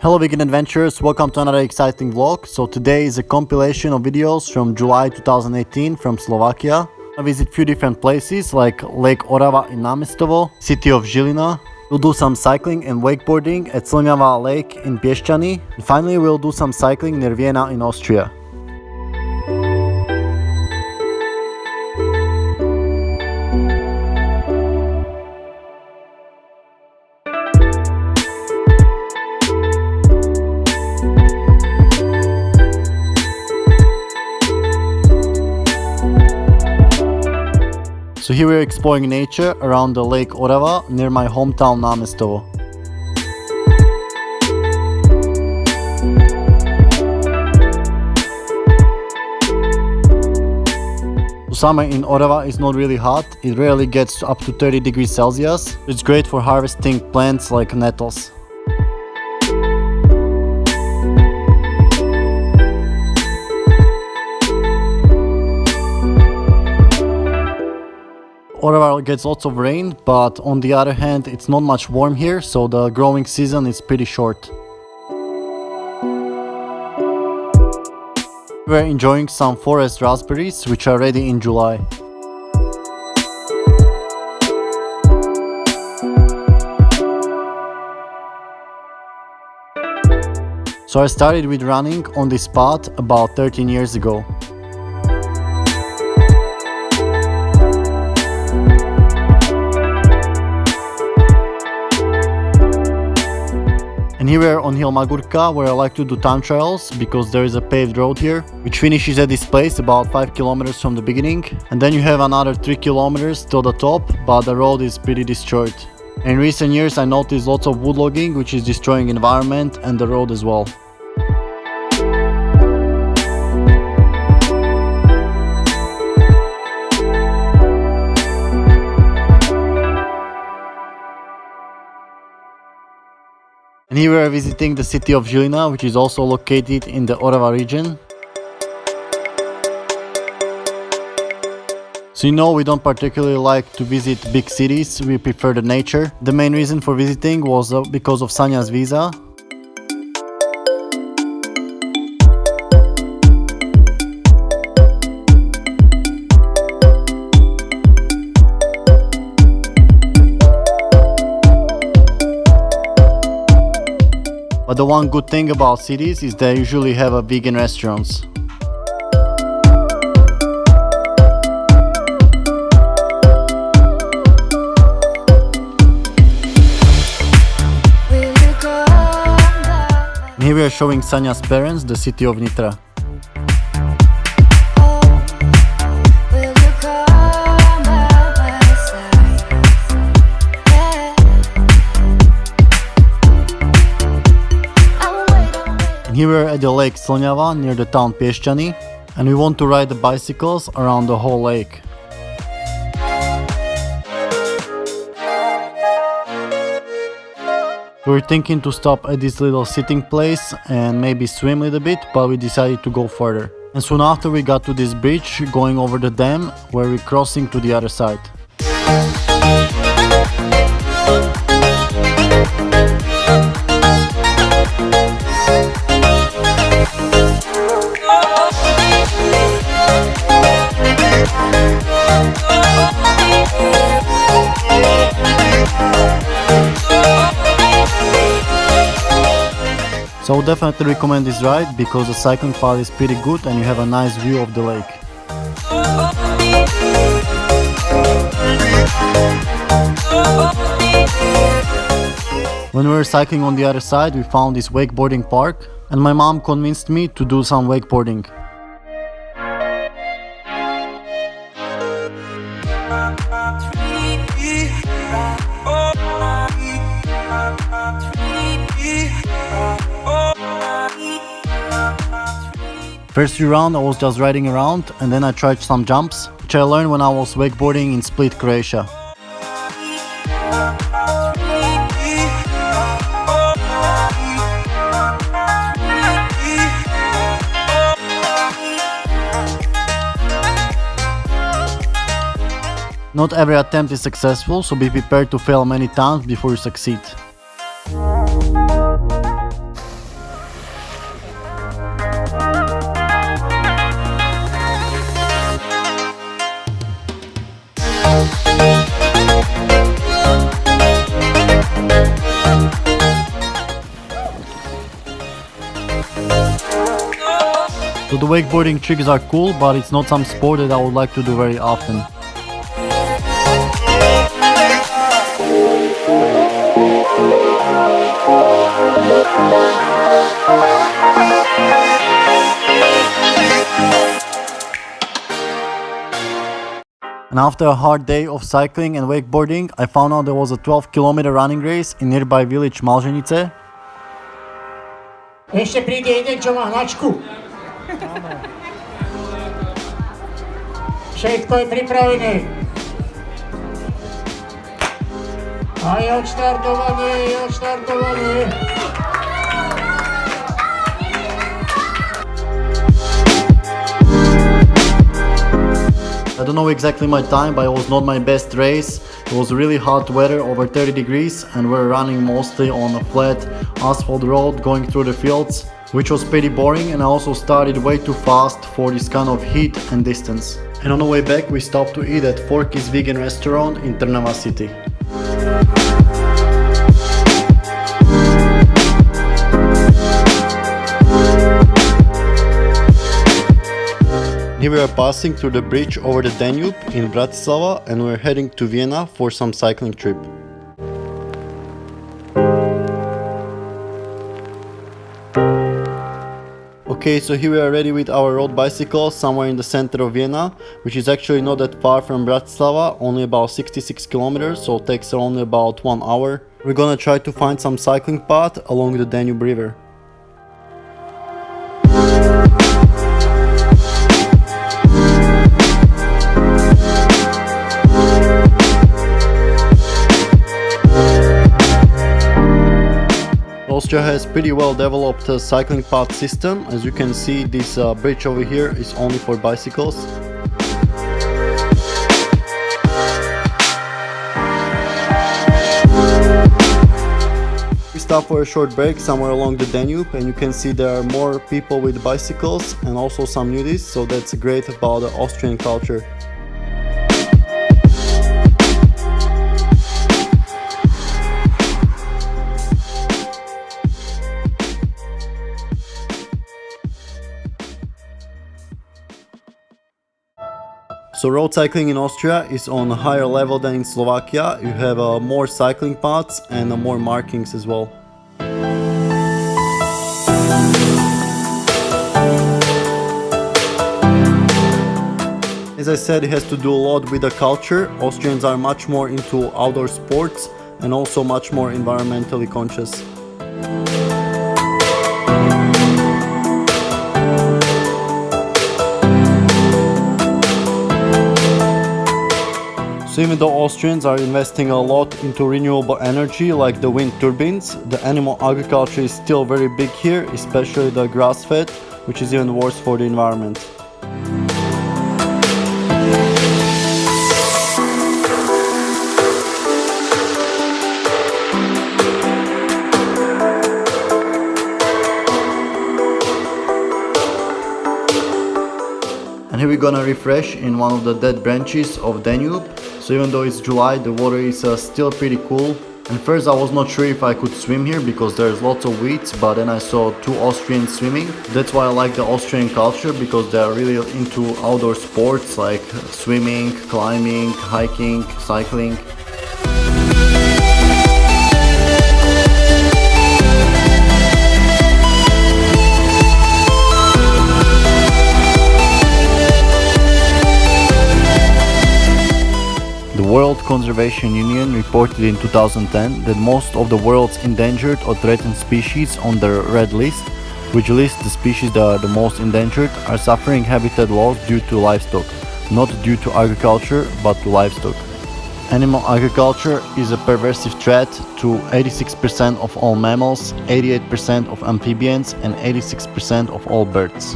Hello weekend adventurers, welcome to another exciting vlog. So today is a compilation of videos from July 2018 from Slovakia. I visit few different places like Lake Orava in Námestovo, city of Zilina. We'll do some cycling and wakeboarding at Slnava lake in Piešťany. And finally we'll do some cycling near Vienna in Austria. So here we're exploring nature around the Lake Orava near my hometown Námestovo. The summer in Orava is not really hot, it rarely gets up to 30 degrees Celsius. It's great for harvesting plants like nettles. Orava gets lots of rain, but on the other hand it's not much warm here, so the growing season is pretty short. We're enjoying some forest raspberries, which are ready in July. So I started with running on this spot about 13 years ago. And here we are on Hill Magurka, where I like to do time trials because there is a paved road here, which finishes at this place about 5 kilometers from the beginning. And then you have another 3 kilometers till the top, but the road is pretty destroyed. In recent years I noticed lots of wood logging, which is destroying environment and the road as well. And here we are visiting the city of Zilina, which is also located in the Orava region. So we don't particularly like to visit big cities, we prefer the nature. The main reason for visiting was because of Sanya's visa. But the one good thing about cities is they usually have vegan restaurants. And here we are showing Sanya's parents the city of Nitra. Here we are at the lake Slnava near the town Piešťany, and we want to ride the bicycles around the whole lake. We were thinking to stop at this little sitting place and maybe swim a little bit, but we decided to go further. And soon after we got to this bridge going over the dam where we're crossing to the other side. So I would definitely recommend this ride because the cycling path is pretty good and you have a nice view of the lake. When we were cycling on the other side, we found this wakeboarding park and my mom convinced me to do some wakeboarding. First few rounds I was just riding around and then I tried some jumps, which I learned when I was wakeboarding in Split, Croatia. Not every attempt is successful, so be prepared to fail many times before you succeed. the wakeboarding tricks are cool, but it's not some sport that I would like to do very often. And after a hard day of cycling and wakeboarding, I found out there was a 12-kilometer running race in nearby village Malženice. Ešte príde jeden, čo má hnačku. Všetko je pripravené. A je odštartované. I don't know exactly my time, but it was not my best race. It was really hot weather, over 30 degrees, and we're running mostly on a flat asphalt road going through the fields, which was pretty boring, and I also started way too fast for this kind of heat and distance. And on the way back we stopped to eat at Forky's vegan restaurant in Trnava city. Here we are passing through the bridge over the Danube in Bratislava, and we're heading to Vienna for some cycling trip. Okay, so here we are ready with our road bicycles somewhere in the center of Vienna, which is actually not that far from Bratislava, only about 66 kilometers, so it takes only about 1 hour. We're gonna try to find some cycling path along the Danube River. Austria has pretty well developed cycling path system. As you can see, this bridge over here is only for bicycles. We stop for a short break somewhere along the Danube, and you can see there are more people with bicycles and also some nudists, so that's great about the Austrian culture. So road cycling in Austria is on a higher level than in Slovakia. You have more cycling paths and more markings as well. As I said, it has to do a lot with the culture. Austrians are much more into outdoor sports and also much more environmentally conscious. So even though Austrians are investing a lot into renewable energy like the wind turbines, the animal agriculture is still very big here, especially the grass-fed, which is even worse for the environment. And here we're gonna refresh in one of the dead branches of Danube. So even though it's July, the water is still pretty cool. And first I was not sure if I could swim here because there's lots of weeds, but then I saw two Austrians swimming. That's why I like the Austrian culture, because they are really into outdoor sports like swimming, climbing, hiking, cycling. The World Conservation Union reported in 2010 that most of the world's endangered or threatened species on the red list, which lists the species that are the most endangered, are suffering habitat loss due to livestock, not due to agriculture, but to livestock. Animal agriculture is a pervasive threat to 86% of all mammals, 88% of amphibians, and 86% of all birds.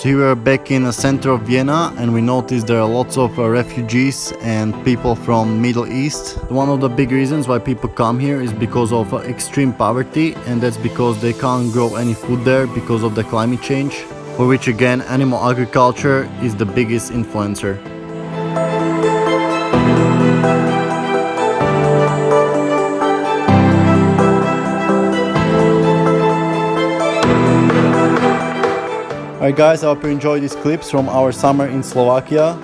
So here we are back in the center of Vienna, and we noticed there are lots of refugees and people from Middle East. One of the big reasons why people come here is because of extreme poverty, and that's because they can't grow any food there because of the climate change, for which again animal agriculture is the biggest influencer. Alright guys, I hope you enjoyed these clips from our summer in Slovakia.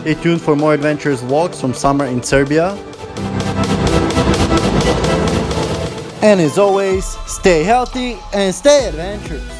Stay tuned for more adventurous vlogs from summer in Serbia. And as always, stay healthy and stay adventurous.